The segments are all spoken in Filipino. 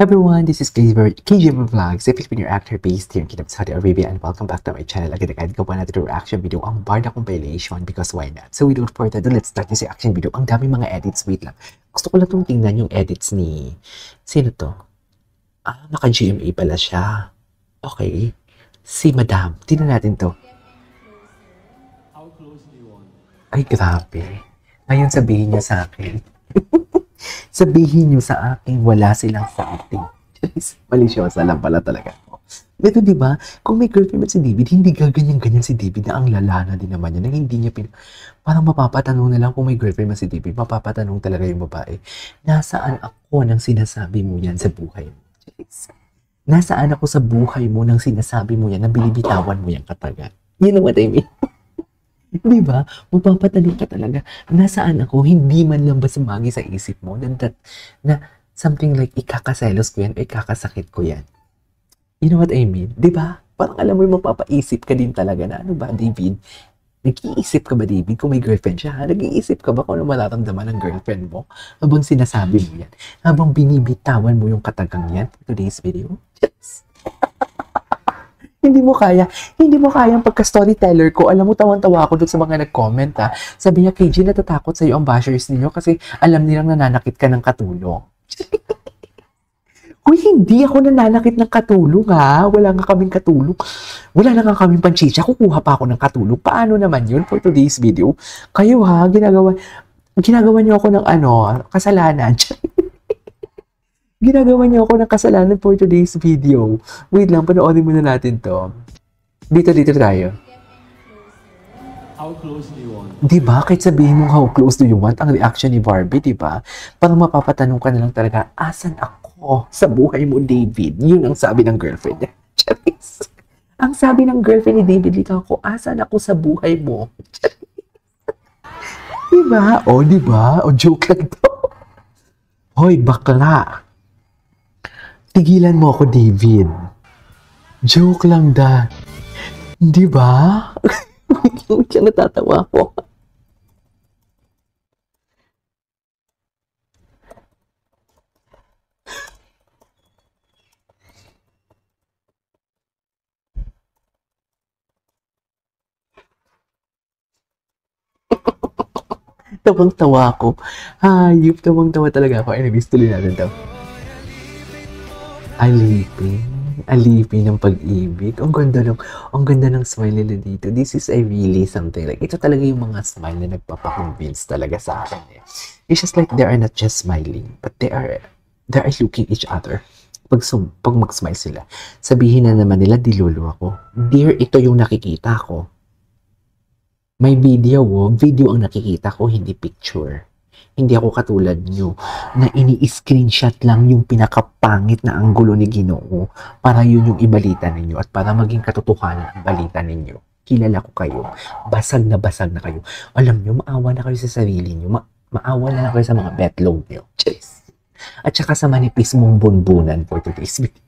Everyone, this is KJ Vlogs, a Filipino actor based here in Kingdom of Saudi Arabia, and welcome back to my channel. Agad-agad gawa natin yung reaction video ang Barda compilation because why not? So without further ado, let's start this reaction video. Ang dami mga edits, wait lang. Gusto ko lang itong tingnan yung edits ni... Sino to? Naka-GMA pala siya. Okay. Si Madam. Tingnan natin to. Ay, grabe. Ngayon sabihin niya sa akin. Sabihin nyo sa akin, wala silang sa ating. Malisyosa lang pala talaga. Pero diba, kung may girlfriend si David, hindi gaganyan-ganyan si David na ang lalana din naman niya. Na hindi niya parang mapapatanong na lang kung may girlfriend si David, mapapatanong talaga yung babae. Nasaan ako nang sinasabi mo yan sa buhay mo? Nasaan ako sa buhay mo nang sinasabi mo yan na binibitawan mo yan katagal? You know what I mean? Diba? Mapapatanong ka talaga. Nasaan ako? Hindi man lang ba sumagi sa isip mo na something like ikakaselos ko yan o ikakasakit ko yan. You know what I mean? Diba? Parang alam mo yung mapapaisip ka din talaga na ano ba, David? Nag-iisip ka ba, David, kung may girlfriend siya? Nag-iisip ka ba kung ano mararamdaman ng girlfriend mo habang sinasabi mo yan? Habang binibitawan mo yung katagang yan for today's video? Yes. Hindi mo kayang pagka-storyteller ko. Alam mo, tawang-tawa ako doon sa mga nag-comment, ha. Sabi niya, KJ, natatakot sa'yo ang bashers ninyo kasi alam nilang nananakit ka ng katulong. Uy, hindi ako nananakit ng katulong, ha. Wala nga kaming katulong. Wala na nga kaming panchicha. Kukuha pa ako ng katulong. Paano naman yun for today's video? Kayo, ha, ginagawa niyo ako ng kasalanan. Ginagawa niyo ako ng kasalanan for today's video. Wait lang, panoorin muna natin to. Dito tayo. How close do you want? Diba? Kahit sabihin mo how close do you want, ang reaction ni Barbie, diba? Parang mapapatanong ka na lang talaga, asan ako sa buhay mo, David? Yun ang sabi ng girlfriend niya. Charis. Ang sabi ng girlfriend ni David, lika ako, asan ako sa buhay mo? Diba? Diba? Joke lang to. Hoy, bakla. Tigilan mo ako, David. Joke lang, dad. Di ba? Siya natatawa ko. Tawang-tawa ako. Hayop, tawang-tawa talaga ako. Anyways, tuloy natin to. Alipin ng pag-ibig. Ang ganda ng smile nila dito. This is really something like, ito talaga yung mga smile na nagpapakonvince talaga sa akin. It's just like they are not just smiling, but they are looking each other. Pag mag-smile sila, sabihin na naman nila, dilolo ako. Dear, ito yung nakikita ko. May video ang nakikita ko, hindi picture. Hindi ako katulad nyo na ini-screenshot lang yung pinakapangit na anggulo ni Ginoo para yun yung ibalita ninyo at para maging katotohanan ang balita ninyo. Kilala ko kayo. Basag na kayo. Alam nyo, maawa na kayo sa sarili nyo. Maawa na kayo sa mga betlog nyo. Cheers. At saka sa manipis mong bunbunan for today's video.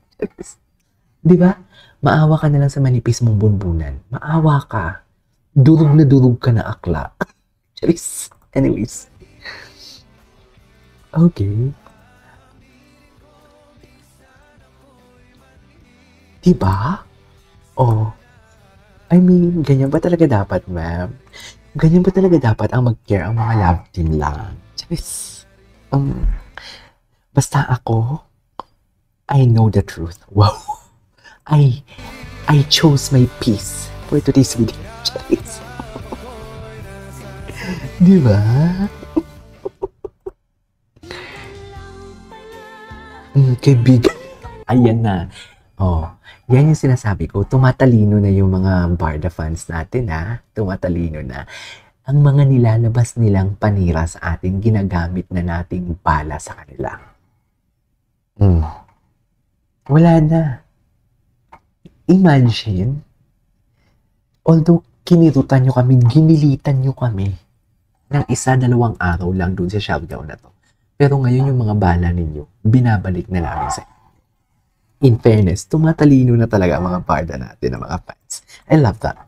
Diba? Maawa ka na lang sa manipis mong bunbunan. Maawa ka. Durog ka na akla. Cheers. Anyways. Okay. Diba? I mean, ganyan ba talaga dapat, ma'am? Ganyan ba talaga dapat ang mag-care ang mga love team lang? Charis. Basta ako, I know the truth. Wow. I chose my peace for today's video. Charis. Diba? Kaibigan. Ayan na. Yan yung sinasabi ko. Tumatalino na yung mga Barda fans natin, ha? Tumatalino na. Ang mga nilalabas nilang panira sa atin, ginagamit na nating bala sa kanila. Wala na. Imagine, although kinirutan nyo kami, ginilitan nyo kami ng 1-2 araw lang dun sa shutdown na to. Pero ngayon yung mga bala ninyo, binabalik na namin sa inyo. In fairness, tumatalino na talaga ang mga barda natin, ang mga fans. I love that.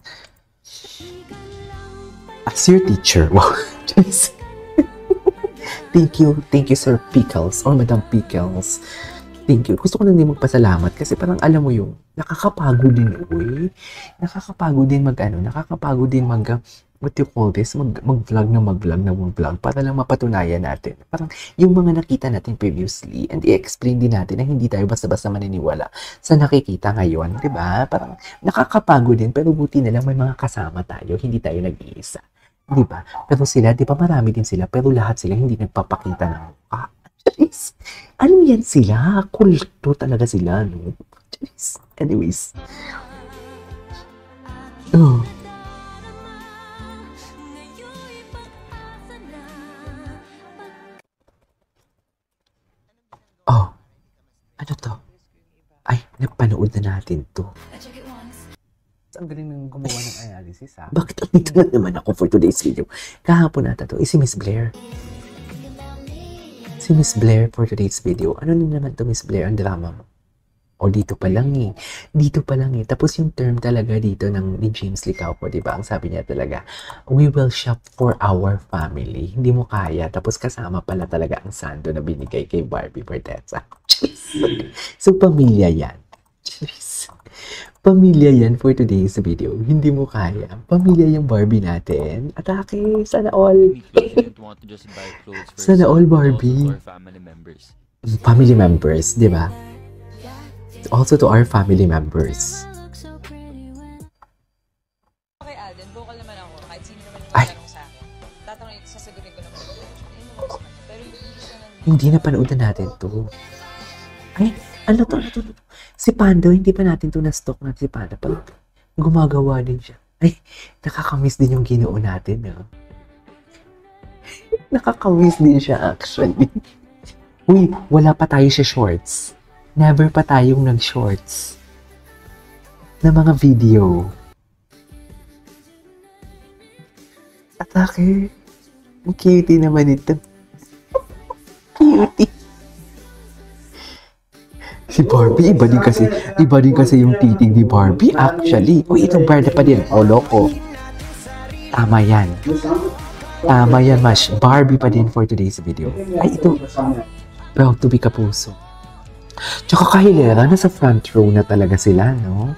As your teacher, wow. Thank you, Sir Pickles or Madam Pickles. Thank you. Gusto ko na din magpasalamat kasi parang alam mo yung nakakapagod din, uy. Nakakapagod din nakakapagod din what do you call this? Mag-vlog para lang mapatunayan natin. Parang yung mga nakita natin previously and i-explain din natin na hindi tayo basta-basta maniniwala sa nakikita ngayon, di ba? Parang nakakapagod din pero buti na lang may mga kasama tayo, hindi tayo nag-iisa. Di ba? Pero sila, di ba marami din sila pero lahat sila hindi nagpapakita ng mukha. Ano yan sila? Kulto talaga sila, no? Anyways. Oh. Oh. Ano to? Ay, napanood na natin to. Ang galing ng gumawa ng analysis, ha? Bakit andito na naman ako for today's video? Kahapon nata to, si Miss Blair. Si Miss Blair for today's video. Ano na naman to, Miss Blair, ang drama mo? O dito pa lang eh. Dito pa lang eh. Tapos yung term talaga dito ni James Licauco, di ba? Ang sabi niya talaga, we will shop for our family. Hindi mo kaya. Tapos kasama pala talaga ang sando na binigay kay Barbie Forteza. So, pamilya yan. Pamilya yan for today's video. Hindi mo kaya. Pamilya yung Barbie natin. Atake, sana all. Sana all Barbie. Family members, di ba? Also to our family members. Okay, Alden, vocal naman ako. Kahit sino naman yung Ay. tanong sa akin. Tatanungin, sasagutin ko naman. Pero hindi siya Hindi na panood na natin to. Ay, ano to? Si Pando, hindi pa natin to na-stock na si Pando. Parang gumagawa din siya. Ay, nakakamiss din yung Ginoo natin, no? Nakakamiss din siya, actually. Uy, wala pa tayo sa shorts. Never pa tayong nag-shorts na mga video. Atake. Ang cutie naman ito. Cutie. Si Barbie, iba din kasi yung titig ni Barbie, actually. Uy, itong Barda pa din. O, loko. Tama yan. Tama yan, Mash. Barbie pa din for today's video. Ay, ito. Proud to be Kapuso. Tsaka kahilera, nasa front row na talaga sila, no?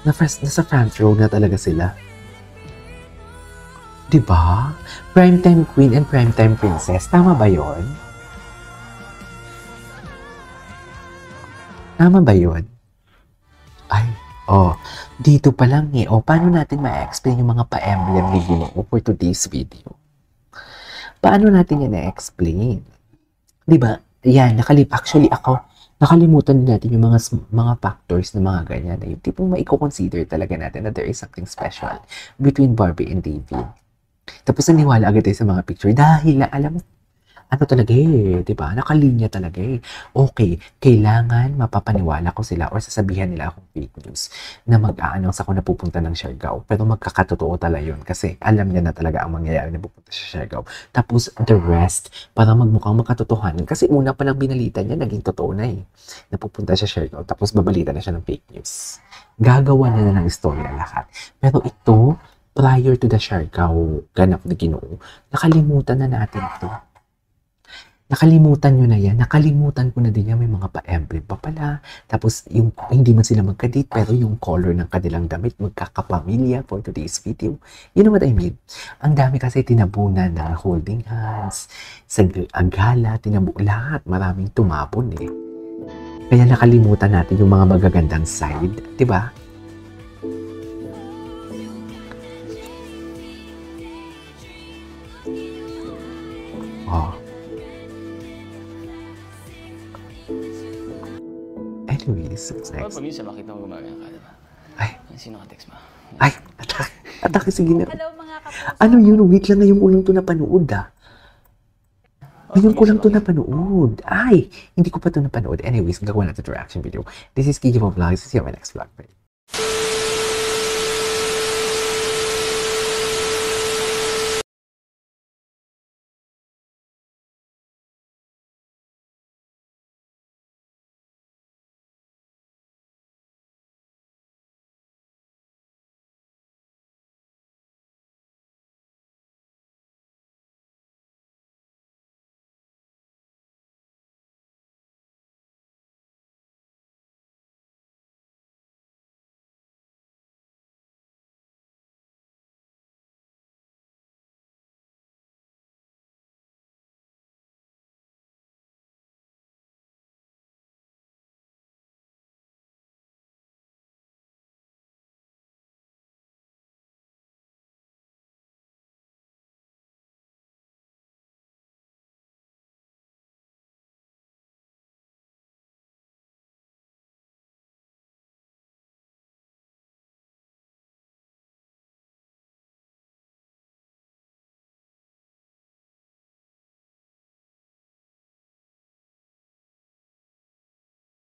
Nasa front row na talaga sila. Diba? Primetime Queen and Primetime Princess. Tama ba yon? Tama ba yun? Ay, dito pa lang eh. Paano natin ma-explain yung mga pa-emblem ni Ginoo for today's video? Paano natin yan na-explain? Diba? Yan, nakalimutan din natin yung mga factors na mga ganyan. Yung tipong maiko-consider talaga natin na there is something special between Barbie and David. Tapos naniwala agad tayo sa mga picture dahil alam mo, ano talaga eh, di ba? Nakalinya talaga eh. Okay, kailangan mapapaniwala ko sila or sasabihan nila akong fake news na mag-a-announce ako na pupunta ng Siargao. Pero magkakatotoo talaga yun kasi alam niya na talaga ang mangyayari na pupunta sa Siargao. Tapos the rest, para magmukhang makatotohanan. Kasi una pa lang binalita niya, naging totoo na eh. Na pupunta siya Siargao, tapos babalita na siya ng fake news. Gagawa na ng istorya lahat. Pero ito, prior to the Siargao ganap na Ginoo, nakalimutan na natin ito. Nakalimutan nyo na yan. Nakalimutan ko na din yan. May mga pa-emblem pa pala. Tapos, yung, hindi man sila magka-date, pero yung color ng kanilang damit, magkakapamilya for today's video. You know what I mean? Ang dami kasi tinabunan na holding hands, ang gala, lahat. Maraming tumapon eh. Kaya nakalimutan natin yung mga magagandang side. Diba? Oh. Anyways, what's next? Minsan makita mo gumagana ka, diba? Ay. Sino ka-text mo? Ay, atake sige na. Hello mga kapuso. Ano yun? Wait lang, ngayon ko lang ito napanood ah. Ngayon ko lang ito napanood. Ay, hindi ko pa ito napanood. Anyways, gagawa natin ito reaction video. This is Kiki Vlogs. See you on my next vlog.